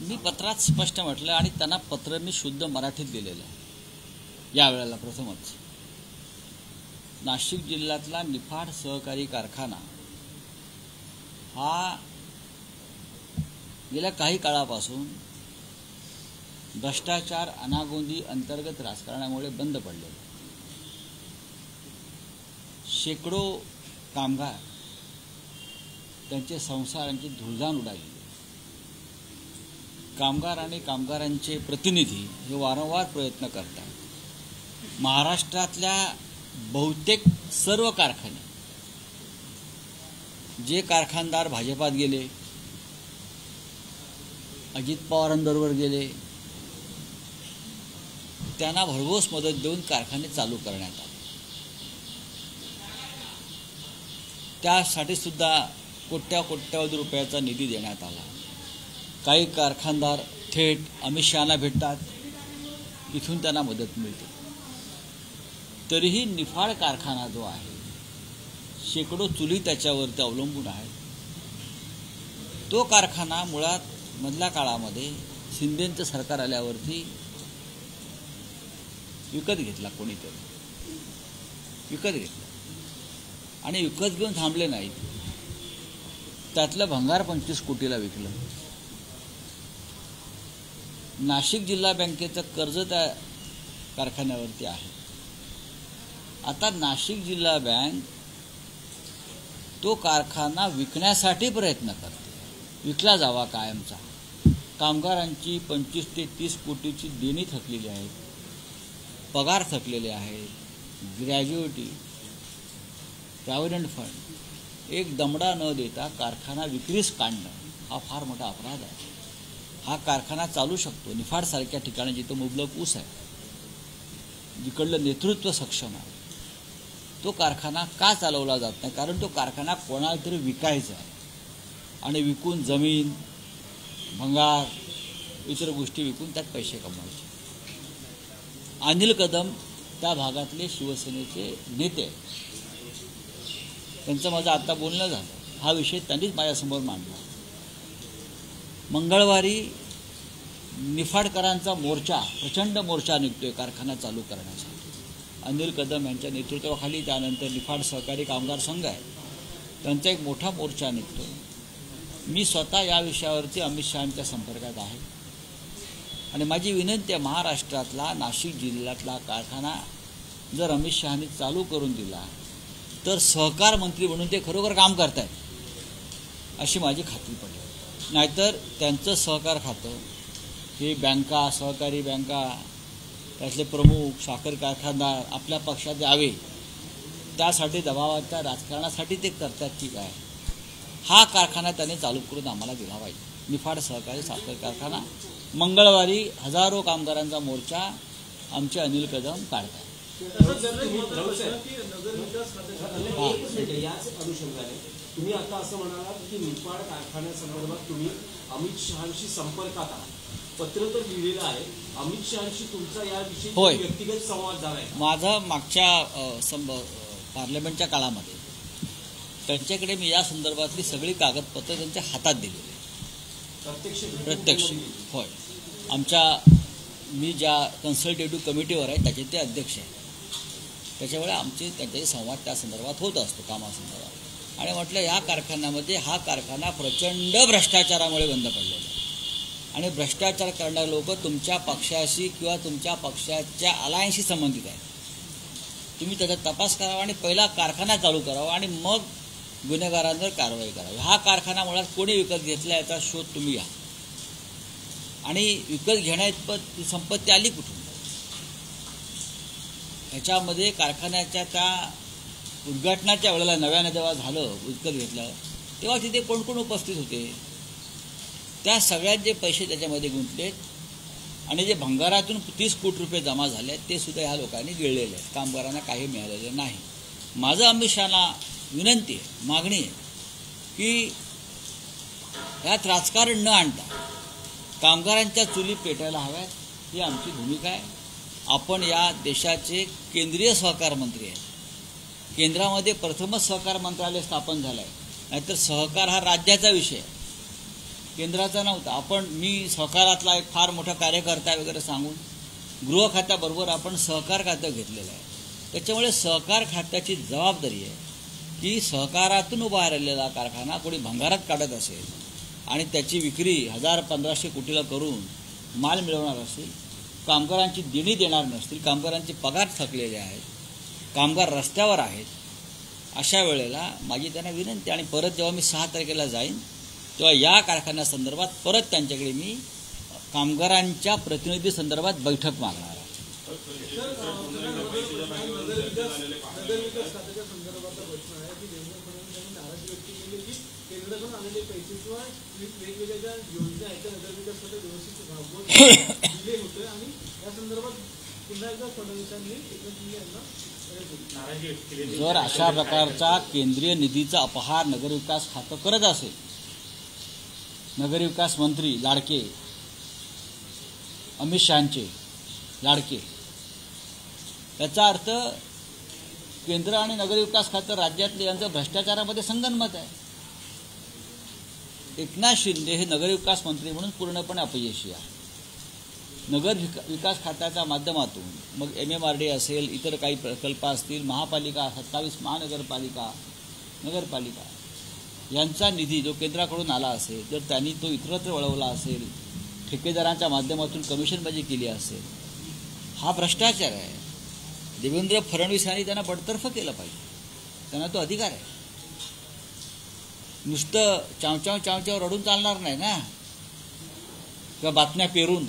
मी पत्रात स्पष्ट म्हटलं आणि त्यांना पत्र मी शुद्ध मराठीत दिलेलं आहे यावेळेला प्रथमच. नाशिक जिल्ह्यातला निफाड सहकारी कारखाना हा गेल्या काही काळापासून भ्रष्टाचार अनागोंदी अंतर्गत राजकारणामुळे बंद पडलेला. शेकडो कामगार त्यांचे संसारांची धुळधाण उडाली. कामगार आणि कामगारांचे प्रतिनिधी हे वारंवार प्रयत्न करतात. महाराष्ट्रातल्या बहुतेक सर्व कारखाने, जे कारखानदार भाजपात गेले, अजित पवारांबरोबर गेले, त्यांना भरघोस मदत देऊन कारखाने चालू करण्यात आले. त्यासाठी सुद्धा कोट्यावधी रुपयाचा निधी देण्यात आला. काही कारखानदार थेट अमित शहांना भेटतात, इथून त्यांना मदत मिळते. तरीही निफाड कारखाना जो आहे, शेकडो चुली त्याच्यावरती अवलंबून आहेत. तो कारखाना मुळात मधल्या काळामध्ये शिंदेंचं सरकार आल्यावरती विकत घेतला, कोणीतरी विकत घेतला. आणि विकत घेऊन थांबले नाहीत, त्यातलं भंगार 25 कोटीला विकलं. नाशिक जिल्हा बँकेचं कर्ज त्या कारखान्यावरती आहे. आता नाशिक जिल्हा बँक तो कारखाना विकण्यासाठी प्रयत्न करते, विकला जावा कायमचा. कामगारांची 25 ते 30 कोटीची देणी थकलेली आहेत, पगार थकलेले आहेत, ग्रॅज्युएटी, प्रॉव्हिडंट फंड, एक दमडा न देता कारखाना विक्रीस काढणं हा फार मोठा अपराध आहे. हा कारखाना चालू शकतो निफाडसारख्या ठिकाणी जिथं मुबलक ऊस आहे, जिकडलं नेतृत्व सक्षम आहे. तो कारखाना का चालवला जात नाही? कारण तो कारखाना कोणाला तरी विकायचा आहे आणि विकून जमीन, भंगार, इतर गोष्टी विकून त्यात पैसे कमवायचे. अनिल कदम त्या भागातले शिवसेनेचे नेते, त्यांचं माझं आता बोलणं झालं. हा विषय त्यांनीच माझ्यासमोर मांडला. मंगळवारी निफाडकरांचा मोर्चा, प्रचंड मोर्चा निघतोय कारखाना चालू करण्यासाठी. अनिल कदम यांच्या नेतृत्वाखाली त्यानंतर निफाड सहकारी कामगार संघ आहे, त्यांचा एक मोठा मोर्चा निघतो. मी स्वतः या विषयावरती अमित शहांच्या संपर्कात आहे आणि माझी विनंती आहे, महाराष्ट्रातला नाशिक जिल्ह्यातला कारखाना जर अमित शहांनी चालू करून दिला तर सहकार मंत्री म्हणून ते खरोखर काम करतायत अशी माझी खात्री पडली. नाहीतर त्यांचं सहकार खातं हे बँका, सहकारी बँका, त्यातले प्रमुख, साखर कारखानदार आपल्या पक्षात यावे त्यासाठी दबावाच्या राजकारणासाठी ते करतात की काय? हा कारखाना त्याने चालू करून आम्हाला दिला पाहिजे. निफाड सहकारी साखर कारखाना. मंगळवारी हजारो कामगारांचा मोर्चा आमचे अनिल कदम काढतात. याच अनुषंगाने तुम्ही आता असं म्हणालात की निफाड कारखान्यासंदर्भात तुम्ही अमित शहांशी संपर्कात आहात, पत्र तर लिहिलेलं आहे. अमित शहांशी तुमचा याविषयी व्यक्तिगत संवाद झालाय? माझा मागच्या पार्लमेंटच्या काळामध्ये त्यांच्याकडे मी या संदर्भातली सगळी कागदपत्र त्यांच्या हातात दिलेली, प्रत्यक्ष. होय, मी ज्या कन्सल्टेटिव्ह कमिटीवर आहे त्याचे ते अध्यक्ष आहेत. त्याच्यामुळे आमचे त्यांच्याशी संवाद त्या संदर्भात होत असतो, कामासंदर्भात. आणि म्हटलं या कारखान्यामध्ये हा कारखाना प्रचंड भ्रष्टाचारामुळे बंद पडलेला आहे आणि भ्रष्टाचार करणारे लोक तुमच्या पक्षाशी किंवा तुमच्या पक्षाच्या अलायन्सशी संबंधित आहेत. तुम्ही त्याचा तपास करावा आणि पहिला कारखाना चालू करावा आणि मग गुन्हेगारांवर कारवाई करावी. हा कारखाना मुळात कोणी विकत घेतला याचा शोध तुम्ही घ्या आणि विकत घेण्याइतपत संपत्ती आली कुठून? ह्याच्यामध्ये कारखान्याच्या त्या उद्घाटनाच्या वेळेला नव्यानं जेव्हा झालं, विकत घेतलं, तेव्हा तिथे कोण कोण उपस्थित होते? त्या सगळ्यात जे पैसे त्याच्यामध्ये गुंतलेत आणि जे भंगारातून 30 कोटी रुपये जमा झाले ते सुद्धा ह्या लोकांनी गिळलेले आहेत. कामगारांना काही मिळालेलं नाही. माझं अमित शहांना विनंती आहे, मागणी आहे की यात राजकारण न आणता कामगारांच्या चुली पेटायला हव्यात, ही आमची भूमिका आहे. आपण या देशाचे केंद्रीय सहकार मंत्री आहेत. केंद्रामध्ये प्रथमच सहकार मंत्रालय स्थापन झालं आहे, नाहीतर सहकार हा राज्याचा विषय आहे. केंद्राचा नव्हता. मी सहकारातला एक फार मोठा कार्यकर्ता वगैरे सांगून गृह खात्याबरोबर आपण सहकार खातं घेतलेलं आहे. त्याच्यामुळे सहकार खात्याची जबाबदारी आहे की सहकारातून उभा राहिलेला कारखाना कोणी भंगारात काढत असेल आणि त्याची विक्री 1000-1500 कोटीला करून माल मिळवणार असेल, कामगारांची देणी देणार नसतील, कामगारांचे पगार थकलेले आहेत, कामगार रस्त्यावर आहेत, अशा वेळेला माझी त्यांना विनंती. आणि परत जेव्हा मी 6 तारखेला जाईन तेव्हा या कारखान्यासंदर्भात परत त्यांच्याकडे मी कामगारांच्या प्रतिनिधी संदर्भात बैठक मागणार आहे. जर अशा प्रकारचा केंद्रीय निधीचा अपहार नगरविकास खातं करत असेल, नगरविकास मंत्री लाडके, अमित शहाचे लाडके, याचा अर्थ केंद्र आणि नगरविकास खातं राज्यातले यांचं भ्रष्टाचारामध्ये संगनमत आहे. एकनाथ शिंदे हे नगरविकास मंत्री म्हणून पूर्णपणे अपयशी आहे. नगर विकास खात्याच्या माध्यमातून मग MMRD असेल, इतर काही प्रकल्प असतील, महापालिका, 27 महानगरपालिका, नगरपालिका यांचा निधी जो केंद्राकडून आला असेल, जर त्यांनी तो इतरत्र वळवला असेल, ठेकेदारांच्या माध्यमातून कमिशनबाजी केली असेल, हा भ्रष्टाचार आहे. देवेंद्र फडणवीस यांनी त्यांना बडतर्फ केलं पाहिजे. त्यांना तो अधिकार आहे. नुसतं चावचाव रडून चालणार नाही ना, किंवा बातम्या पेरून.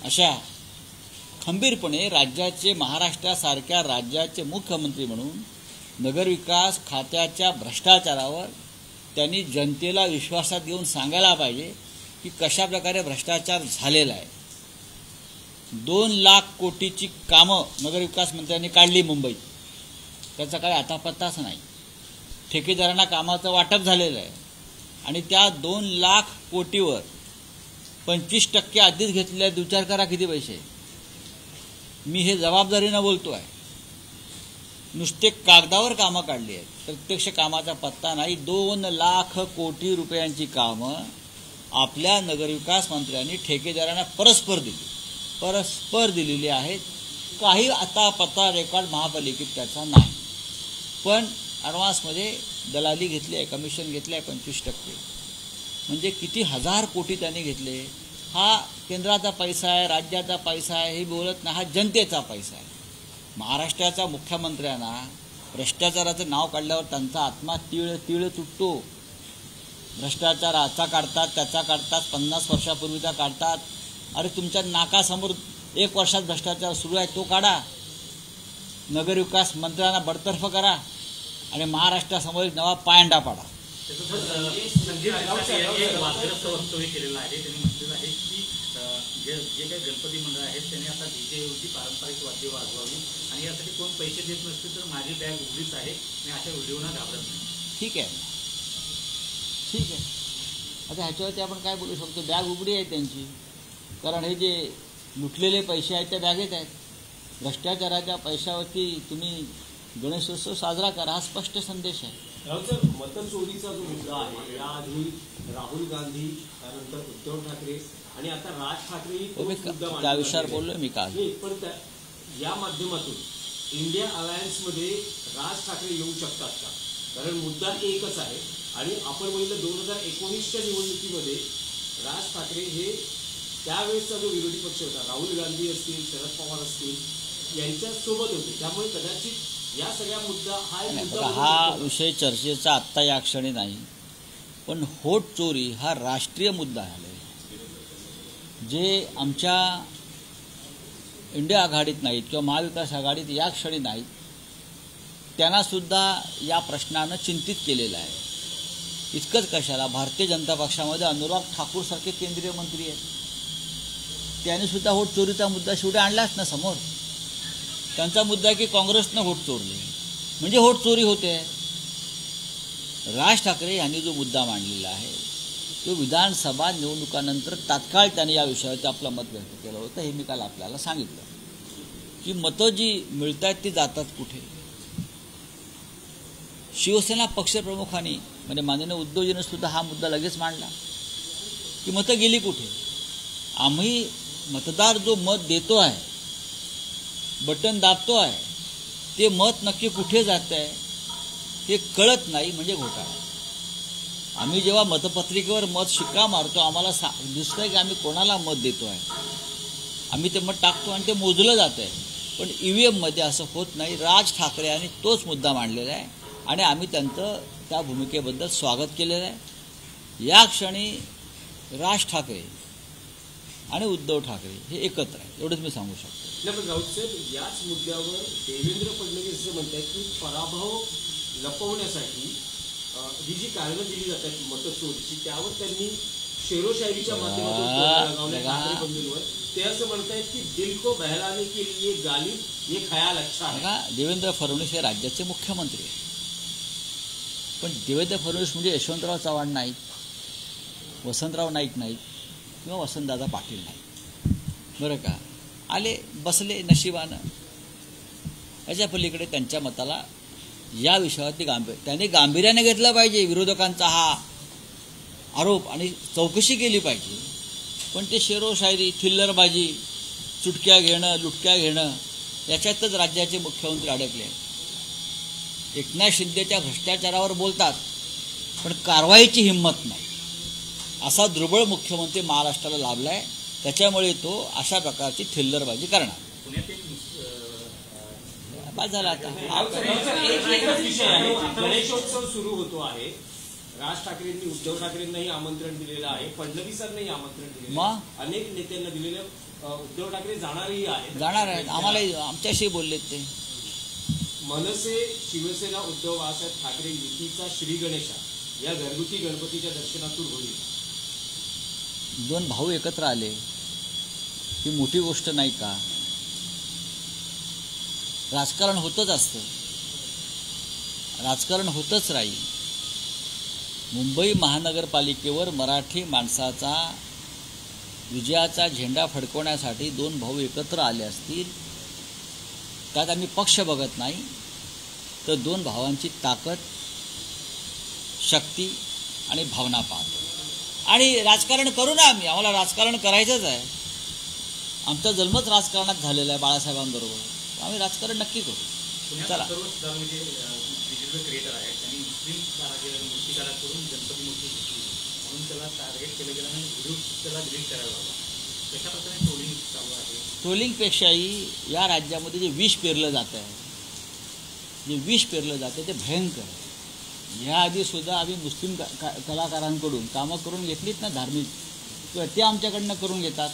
अशा खंबीरपणे राज्याचे, महाराष्ट्रासारख्या राज्याचे मुख्यमंत्री म्हणून नगरविकास खात्याच्या भ्रष्टाचारावर त्यांनी जनतेला विश्वासात घेऊन सांगायला पाहिजे की कशा प्रकारे भ्रष्टाचार झालेला आहे. 2 लाख कोटीची कामं नगरविकास मंत्र्यांनी काढली मुंबईत, त्याचा काही आतापत्ताच नाही. ठेकेदारांना कामाचं वाटप झालेलं आहे आणि त्या 2 लाख कोटीवर 25% आधीच घेतलेले. विचार करा किती पैसे. मी हे जबाबदारीनं बोलतो आहे. नुसते कागदावर कामं काढली आहेत, प्रत्यक्ष कामाचा पत्ता नाही. 2 लाख कोटी रुपयांची कामं आपल्या नगरविकास मंत्र्यांनी ठेकेदारांना परस्पर दिलेली आहेत. काही आता पत्ता रेकॉर्ड महापालिकेत त्याचा नाही, पण ॲडव्हान्समध्ये दलाली घेतली आहे, कमिशन घेतलं आहे 25%. म्हणजे किती 1000 कोटी त्यांनी घेतले. हा केंद्राचा पैसा आहे, राज्याचा पैसा आहे हे बोलत नाही, हा जनतेचा पैसा आहे. महाराष्ट्राच्या मुख्यमंत्र्यांना भ्रष्टाचाराचं नाव काढल्यावर त्यांचा आत्मा तिळ तुटतो. भ्रष्टाचाराचा काढतात, त्याचा काढतात, 50 वर्षापूर्वीचा काढतात. अरे तुमच्या नाकासमोर 1 वर्षात भ्रष्टाचार सुरू आहे, तो काढा. नगरविकास मंत्र्यांना बडतर्फ करा आणि महाराष्ट्रासमोर एक नवा पायंडा पाडा. संजय राऊत यांनी वादग्रस्त वक्तव्य केलेलं आहे. त्यांनी म्हटलेलं आहे की जे काही गणपती मंडळ आहेत त्यांनी आता डीजेऐवजी पारंपरिक वाद्य वाजवावी आणि यासाठी कोण पैसे देत नसतील तर माझी बॅग उघडीच आहे, मी अशा व्हिडिओना घाबरत नाही. ठीक आहे. आता ह्याच्यावरती आपण काय बोलू शकतो. बॅग उघडी आहे त्यांची, कारण हे जे लुटलेले पैसे आहेत त्या बॅगेत आहेत. भ्रष्टाचाराच्या पैशावरती तुम्ही गणेशोत्सव साजरा करा, हा स्पष्ट संदेश आहे. सर, मतचोरीचा जो मुद्दा आहे, याआधी राहुल गांधी, त्यानंतर उद्धव ठाकरे आणि आता राज ठाकरे त्या विषयावर बोललोय मी काल. पण या माध्यमातून इंडिया अलायन्समध्ये राज ठाकरे येऊ शकतात का? कारण मुद्दा एकच आहे आणि आपण बघितलं 2019च्या निवडणुकीमध्ये राज ठाकरे हे त्यावेळेसचा जो विरोधी पक्ष होता, राहुल गांधी असतील, शरद पवार असतील, यांच्यासोबत होते. त्यामुळे कदाचित या सगळ्या हा विषय चर्चेचा आत्ता या क्षणी नाही, पण होट चोरी हा राष्ट्रीय मुद्दा आहे. जे आमच्या इंडिया आघाडीत नाहीत किंवा महाविकास आघाडीत या क्षणी नाहीत, त्यांनासुद्धा या प्रश्नानं चिंतित केलेलं आहे. इतकंच कशाला, भारतीय जनता पक्षामध्ये अनुराग ठाकूरसारखे केंद्रीय मंत्री आहेत, त्यांनीसुद्धा होट चोरीचा मुद्दा शेवटी आणलाच ना समोर. त्यांचा मुद्दा आहे की काँग्रेसनं होट चोरले म्हणजे होट चोरी होते. राज ठाकरे यांनी जो मुद्दा मांडलेला आहे तो विधानसभा निवडणुकानंतर तात्काळ त्यांनी या विषयावरती आपलं मत व्यक्त केलं होतं. हे मी काल आपल्याला सांगितलं की मतं जी मिळत आहेत ती जातात कुठे. शिवसेना पक्षप्रमुखांनी म्हणजे माननीय उद्धवजींनी सुद्धा हा मुद्दा लगेच मांडला की मतं गेली कुठे. आम्ही मतदार जो मत देतो आहे, बटन दाबतो आहे, ते मत नक्की कुठे जात आहे हे कळत नाही म्हणजे घोटाळा. आम्ही जेव्हा मतपत्रिकेवर मत शिक्का मारतो आम्हाला दिसतंय की आम्ही कोणाला मत देतो आहे. आम्ही ते मत टाकतो आणि ते मोजलं जात आहे. पण EVMमध्ये असं होत नाही. राज ठाकरे यांनी तोच मुद्दा मांडलेला आहे आणि आम्ही त्यांचं त्या भूमिकेबद्दल स्वागत केलेलं आहे. या क्षणी राज ठाकरे आणि उद्धव ठाकरे हे एकत्र आहे, एवढंच मी सांगू शकतो. नाही, पण राऊत साहेब, याच मुद्द्यावर देवेंद्र फडणवीस असं म्हणतात की पराभव लपवण्यासाठी ही जी कारणं दिली जातात मतचोरीची, त्यावर त्यांनी शेरोशायरीच्या माध्यमातून तोडगा लगावलाय ठाकरे बंधूंवर. ते असं म्हणतायत की दिल को बहलाने के लिए गालिब ये खयाल अच्छा है. देवेंद्र फडणवीस हे राज्याचे मुख्यमंत्री आहेत. पण देवेंद्र फडणवीस म्हणजे यशवंतराव चव्हाण नाहीत, वसंतराव नाईक नाहीत किंवा वसंतदादा पाटील नाहीत. बरं का, आले बसले नशिबानं. याच्या पलीकडे त्यांच्या मताला या विषयावरती त्यांनी गांभीर्याने घेतलं पाहिजे. विरोधकांचा हा आरोप आणि चौकशी केली पाहिजे. पण ते शेरोशायरी, थिल्लरबाजी, चुटक्या घेणं, लुटक्या घेणं याच्यातच राज्याचे मुख्यमंत्री अडकले. एकनाथ शिंदेच्या भ्रष्टाचारावर बोलतात पण कारवाईची हिंमत नाही. असा दुर्बळ मुख्यमंत्री महाराष्ट्राला लाभलाय. त्याच्यामुळे तो अशा प्रकारची थिल्लरबाजी करणार. बस झाला आता. गणेशोत्सव सुरू होतो आहे. राज ठाकरेंनी उद्धव ठाकरेंनाही आमंत्रण दिलेलं आहे, फडणवीसांनाही आमंत्रण दिलेलं आहे, अनेक नेत्यांना दिलेलं. उद्धव ठाकरे जाणारही आहेत. जाणार आहेत, आम्हाला आमच्याशी बोललेत ते. मनसे, शिवसेना, उद्धव बाळासाहेब ठाकरे युतीचा श्री गणेशा या घरगुती गणपतीच्या दर्शनातून होईल. दोन भाऊ एकत्र आले ही मोठी गोष्ट नाही का? राजकारण होतच असतं, राजकारण होतच राहील. मुंबई महानगरपालिकेवर मराठी माणसाचा विजयाचा झेंडा फडकवण्यासाठी दोन भाऊ एकत्र आले असतील. त्यात आम्ही पक्ष बघत नाही, तर दोन भावांची ताकद, शक्ती आणि भावना पाहतो. आणि राजकारण करू ना आम्हाला राजकारण करायचंच आहे. आमचा जन्मच राजकारणात झालेला आहे बाळासाहेबांबरोबर. आम्ही राजकारण नक्की करू. चला. क्रिएटर आहे त्यांनी मुस्लिम मूर्तिकाराकडून गणपती मूर्ती घेतली म्हणून त्याला टार्गेट केलं गेलं आणि व्हिडिओ त्याला डिलीट करायला लावला. कशा प्रकारे ट्रोलिंग चालू आहे? ट्रोलिंगपेक्षाही या राज्यामध्ये जे विष पेरलं जातं आहे, जे विष पेरलं जातं ते भयंकर आहे. याआधीसुद्धा आम्ही मुस्लिम कलाकारांकडून कामं करून घेतलीत ना धार्मिक, किंवा ते आमच्याकडनं करून घेतात.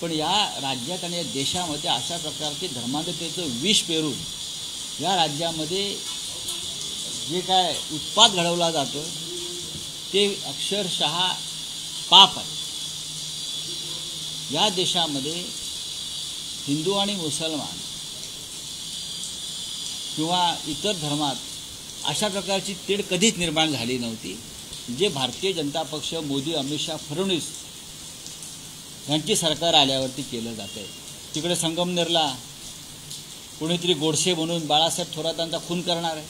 पण या राज्यात आणि या देशामध्ये अशा प्रकारचे धर्मांधतेचं विष पेरून या राज्यामध्ये जे काय उत्पात घडवला जातो ते अक्षरशः पाप आहे. या देशामध्ये हिंदू आणि मुसलमान किंवा इतर धर्मात अशा प्रकारची तेढ कधीच निर्माण झाली नव्हती. जे भारतीय जनता पक्ष, मोदी, अमित शहा, फडणवीस यांची सरकार आल्यावरती केलं जातं आहे. तिकडे संगमनेरला कोणीतरी गोडसे म्हणून बाळासाहेब थोरातांचा खून करणार आहे.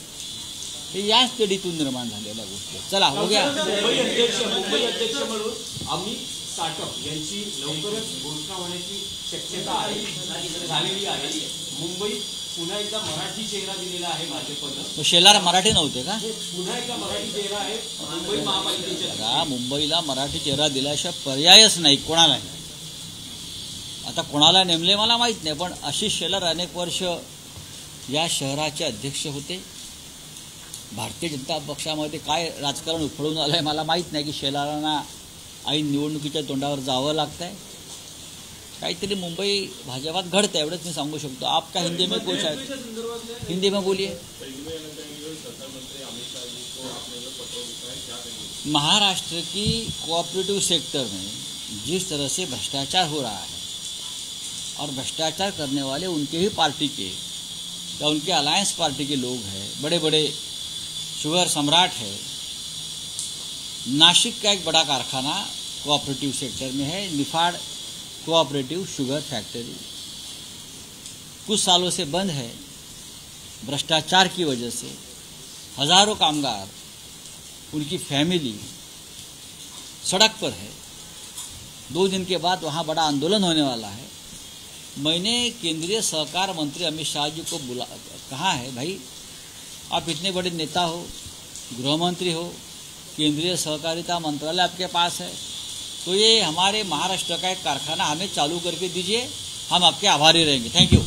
हे याच तेढीतून निर्माण झालेल्या गोष्टी. चला हो गया. मुंबई अध्यक्ष म्हणून अमित साटप यांची लवकरच घोषणा होण्याची शक्यता आहे, झालेली आहे. मुंबईत पुन्हा एकदा मराठी चेहरा दिलेला आहे भाजपनं. शेलार मराठी नव्हते का? पुन्हा एकदा मराठी चेहरा आहे मुंबई महापालिकेच्या. मुंबईला मराठी चेहरा दिल्याशिवाय पर्यायच नाही कोणालाही. आता कोणाला नेमले मला माहीत नाही, पण आशिष शेलार अनेक वर्ष या शहराचे अध्यक्ष होते. भारतीय जनता पक्षामध्ये काय राजकारण उफळून आलं आहे मला माहीत नाही की शेलारांना ऐन निवडणुकीच्या तोंडावर जावं लागतं आहे. काहीतरी मुंबई भाजपात घडतं, एवढंच मी सांगू शकतो. आप क्या हिंदी में कुछ है? हिंदी में बोलिए. महाराष्ट्र की कोऑपरेटिव सेक्टर में जिस तरह से भ्रष्टाचार हो रहा है और भ्रष्टाचार करने वाले उनके ही पार्टी के या उनके अलायंस पार्टी के लोग हैं, बड़े बड़े शुगर सम्राट है. नासिक का एक बड़ा कारखाना कोऑपरेटिव सेक्टर में है, निफाड कोऑपरेटिव शुगर फैक्ट्री. कुछ सालों से बंद है. भ्रष्टाचार की वजह से हज़ारों कामगार, उनकी फैमिली सड़क पर है. 2 दिन के बाद वहाँ बड़ा आंदोलन होने वाला है। मैंने केंद्रीय सहकार मंत्री अमित शाह जी को कहा है, भाई आप इतने बड़े नेता हो, गृह मंत्री हो, केंद्रीय सहकारिता मंत्रालय आपके पास है, तो ये हमारे महाराष्ट्र का एक कारखाना हमें चालू करके दीजिए, हम आपके आभारी रहेंगे। Thank you.